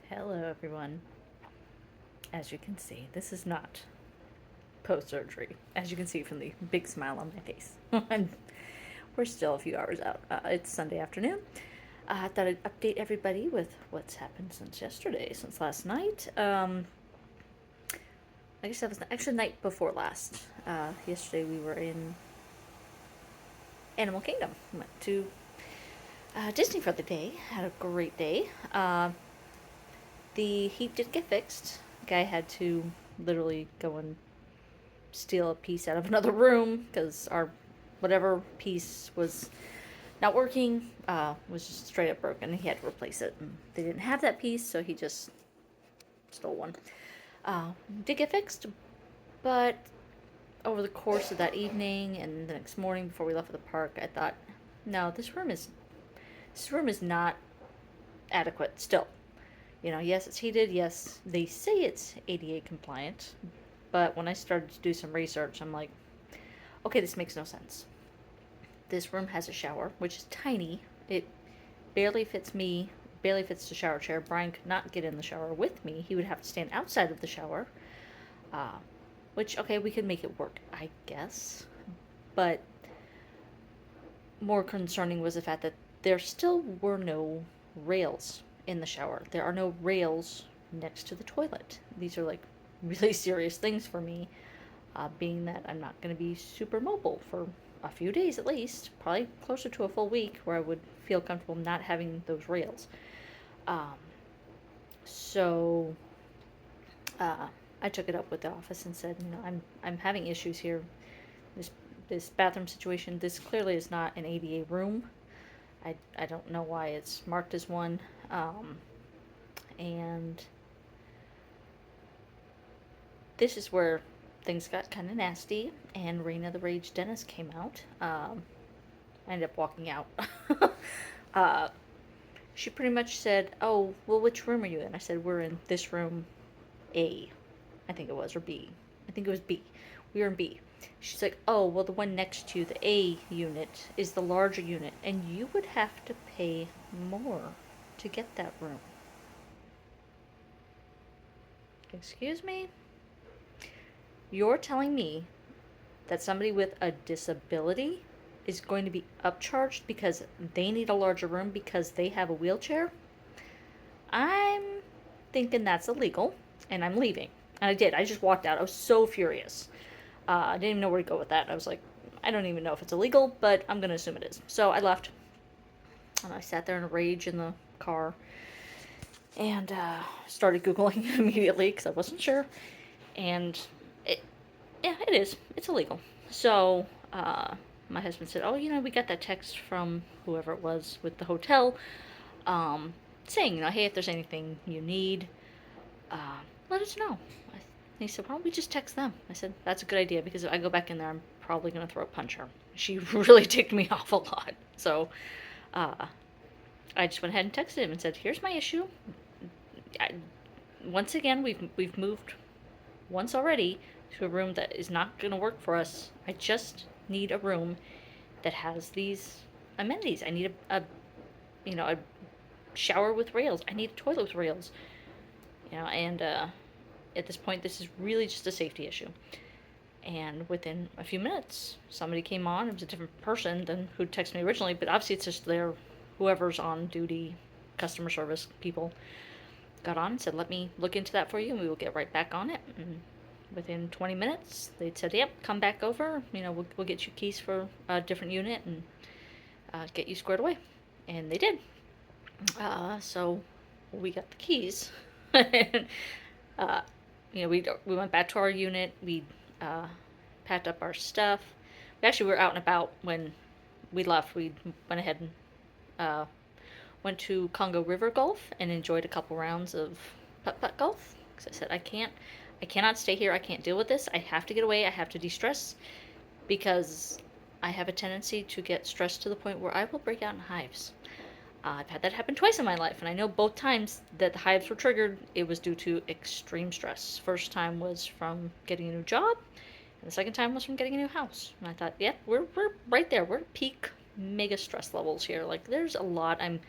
Hello, everyone. As you can see, this is not post surgery, as you can see from the big smile on my face. We're still a few hours out. It's Sunday afternoon. I thought I'd update everybody with what's happened since yesterday, since last night. I guess that was actually the night before last. Yesterday we were in Animal Kingdom. Went to Disney for the day. Had a great day. The heat did get fixed. The guy had to literally go and steal a piece out of another room because our whatever piece was not working was just straight up broken. He had to replace it. And they didn't have that piece, so he just stole one. Did get fixed, but over the course of that evening and the next morning before we left for the park, I thought, no, this room is not adequate still. Yes, it's heated. Yes, they say it's ADA compliant. But when I started to do some research, I'm like, okay, this makes no sense. This room has a shower, which is tiny. It barely fits me, barely fits the shower chair. Brian could not get in the shower with me. He would have to stand outside of the shower. Which, okay, we could make it work, I guess. But more concerning was the fact that there still were no rails in the shower. There are no rails next to the toilet. These are like really serious things for me, being that I'm not going to be super mobile for a few days at least, probably closer to a full week where I would feel comfortable not having those rails. Um, so I took it up with the office and said, I'm having issues here. This bathroom situation, this clearly is not an ADA room. I don't know why it's marked as one. And this is where things got kind of nasty, and Reina the Rage Dennis came out. I ended up walking out. She pretty much said, "Oh, well, which room are you in?" I said, "We're in this room A, I think it was, or B. I think it was B. We were in B." She's like, "Oh, well, the one next to you, the A unit, is the larger unit, and you would have to pay more to get that room." Excuse me? You're telling me that somebody with a disability is going to be upcharged because they need a larger room because they have a wheelchair? I'm thinking that's illegal, and I'm leaving. And I did. I just walked out. I was so furious. I didn't even know where to go with that. I was like, I don't even know if it's illegal, but I'm going to assume it is. So I left. And I sat there in a rage in the car and started Googling immediately because I wasn't sure. And yeah, it is. It's illegal. So my husband said, "Oh, we got that text from whoever it was with the hotel saying, hey, if there's anything you need, let us know." He said, "Why don't we just text them?" I said, "That's a good idea because if I go back in there, I'm probably going to throw a punch her." She really ticked me off a lot. So I just went ahead and texted him and said, "Here's my issue. Once again, we've moved once already to a room that is not going to work for us. I just need a room that has these amenities. I need a shower with rails. I need a toilet with rails. And at this point, this is really just a safety issue." And within a few minutes, somebody came on. It was a different person than who texted me originally, but obviously it's just whoever's on duty, customer service people, got on and said, "Let me look into that for you, and we will get right back on it." And within 20 minutes, they said, "Yep, come back over. We'll get you keys for a different unit and get you squared away." And they did. So we got the keys. And, we went back to our unit. We packed up our stuff. We actually were out and about when we left. We went ahead and went to Congo River Golf and enjoyed a couple rounds of putt-putt golf. Because I said, I cannot stay here. I can't deal with this. I have to get away. I have to de-stress because I have a tendency to get stressed to the point where I will break out in hives. I've had that happen twice in my life, and I know both times that the hives were triggered, it was due to extreme stress. First time was from getting a new job, and the second time was from getting a new house. And I thought, yep, we're right there. We're at peak mega stress levels here. Like, there's a lot I'm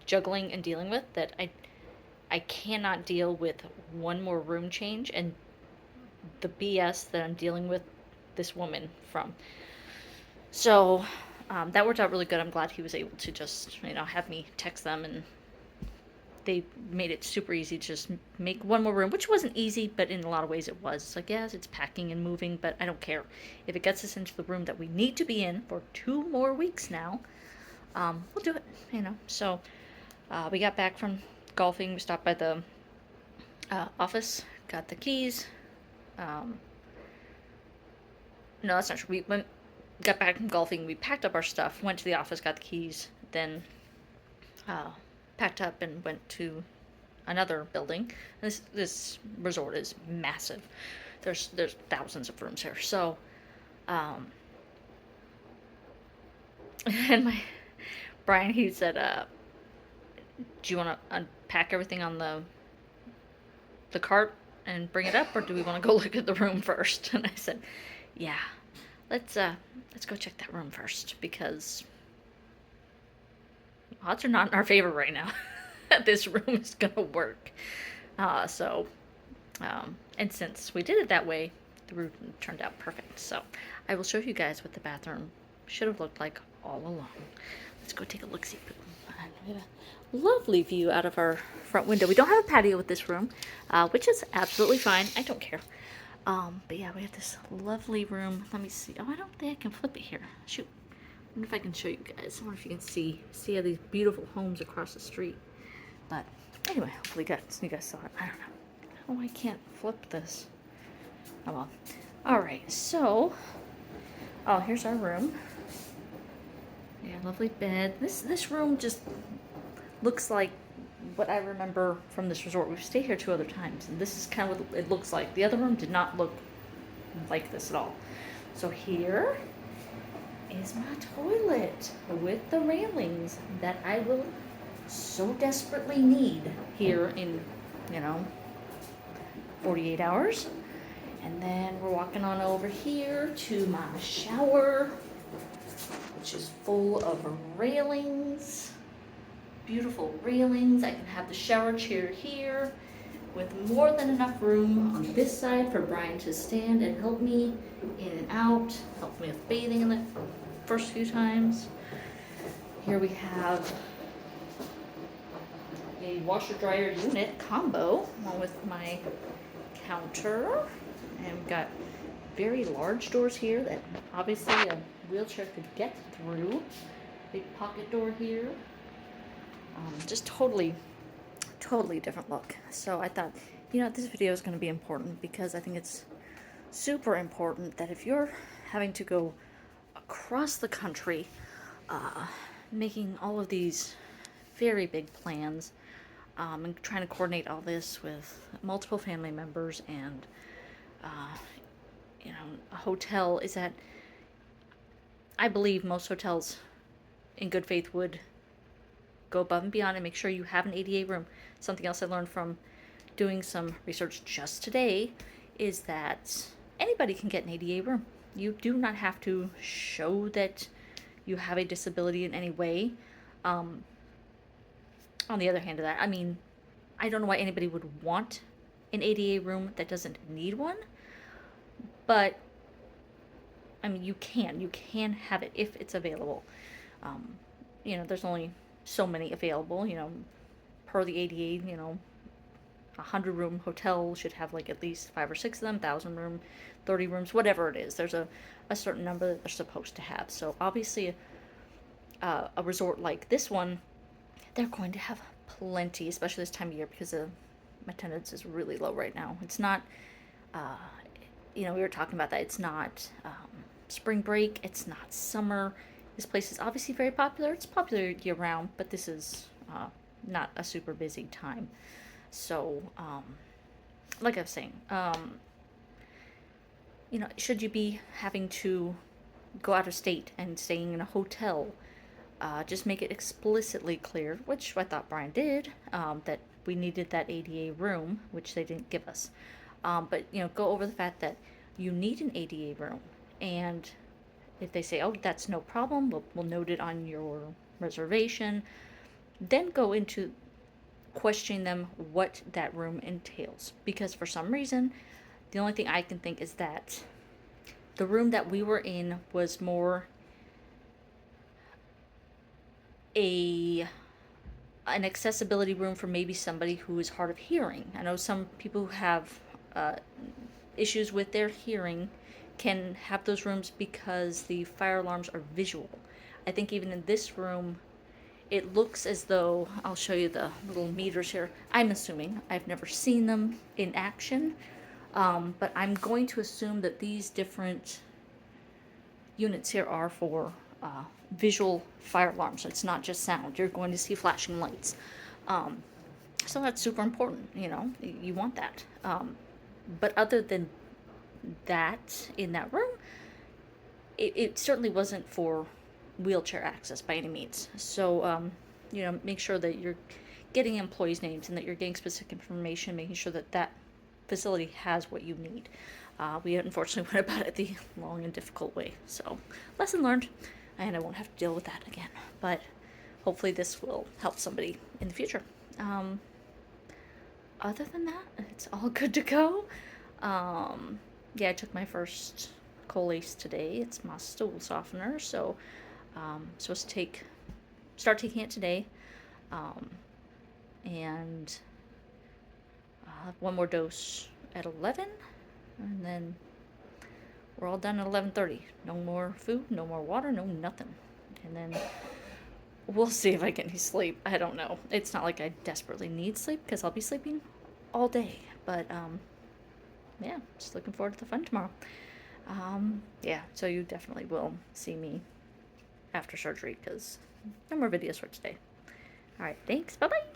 juggling and dealing with that I cannot deal with one more room change and the BS that I'm dealing with this woman from. So that worked out really good. I'm glad he was able to just, have me text them, and they made it super easy to just make one more room, which wasn't easy, but in a lot of ways it was. It's like, yes, it's packing and moving, but I don't care. If it gets us into the room that we need to be in for 2 more weeks now, we'll do it. So we got back from golfing. We stopped by the office, got the keys. Um, no, that's not true. Got back from golfing. We packed up our stuff, went to the office, got the keys, then uh, packed up and went to another building. This resort is massive. There's thousands of rooms here. So, and my Brian, he said, "Do you want to unpack everything on the cart and bring it up, or do we want to go look at the room first?" And I said, "Yeah, let's go check that room first, because odds are not in our favor right now that this room is gonna work." And since we did it that way, the room turned out perfect. So I will show you guys what the bathroom should have looked like all along. Let's go take a look-see. We have a lovely view out of our front window. We don't have a patio with this room, which is absolutely fine. I don't care. But yeah, we have this lovely room. Let me see. Oh, I don't think I can flip it here. Shoot. I wonder if I can show you guys. I wonder if you can see all these beautiful homes across the street. But anyway, hopefully you guys saw it. I don't know. Oh, I can't flip this. Oh well. Alright, so here's our room. Yeah, lovely bed. This room just looks like what I remember from this resort. We've stayed here 2 other times, and this is kind of what it looks like. The other room did not look like this at all. So here is my toilet with the railings that I will so desperately need here in, 48 hours. And then we're walking on over here to my shower, which is full of railings. Beautiful railings. I can have the shower chair here with more than enough room on this side for Brian to stand and help me in and out, help me with bathing in the first few times. Here we have a washer dryer unit combo along with my counter, and we've got very large doors here that obviously a wheelchair could get through. Big pocket door here. Just totally different look. So I thought, this video is going to be important, because I think it's super important that if you're having to go across the country, making all of these very big plans, and trying to coordinate all this with multiple family members, and a hotel, is that I believe most hotels in good faith would go above and beyond and make sure you have an ADA room. Something else I learned from doing some research just today is that anybody can get an ADA room. You do not have to show that you have a disability in any way. On the other hand of that, I don't know why anybody would want an ADA room that doesn't need one, but you can have it if it's available. There's only so many available, per the ADA, 100-room hotel should have like at least 5 or 6 of them, 1,000-room, 30 rooms, whatever it is. There's a certain number that they're supposed to have. So obviously a resort like this one, they're going to have plenty, especially this time of year, because the attendance is really low right now. It's not, we were talking about that. It's not spring break. It's not summer. This place is obviously very popular. It's popular year-round, but this is not a super busy time. So, like I was saying, should you be having to go out of state and staying in a hotel, just make it explicitly clear, which I thought Brian did, that we needed that ADA room, which they didn't give us. But, go over the fact that you need an ADA room, and if they say, oh, that's no problem, we'll note it on your reservation, then go into questioning them what that room entails. Because for some reason, the only thing I can think is that the room that we were in was more a an accessibility room for maybe somebody who is hard of hearing. I know some people who have uh, issues with their hearing can have those rooms because the fire alarms are visual. I think even in this room, it looks as though, I'll show you the little meters here. I'm assuming, I've never seen them in action, but I'm going to assume that these different units here are for visual fire alarms. It's not just sound. You're going to see flashing lights. So that's super important, you know, you want that. But other than that, in that room, it certainly wasn't for wheelchair access by any means. So, you know, make sure that you're getting employees' names and that you're getting specific information, making sure that that facility has what you need. We unfortunately went about it the long and difficult way. So, lesson learned, and I won't have to deal with that again. But hopefully, this will help somebody in the future. Other than that, it's all good to go. Yeah, I took my first Colace today. It's my stool softener, so supposed to start taking it today, and I'll have one more dose at 11, and then we're all done at 11:30. No more food, no more water, no nothing, and then we'll see if I get any sleep. I don't know. It's not like I desperately need sleep because I'll be sleeping all day, but yeah, just looking forward to the fun tomorrow. Yeah, so you definitely will see me after surgery because no more videos for today. All right, thanks. Bye bye.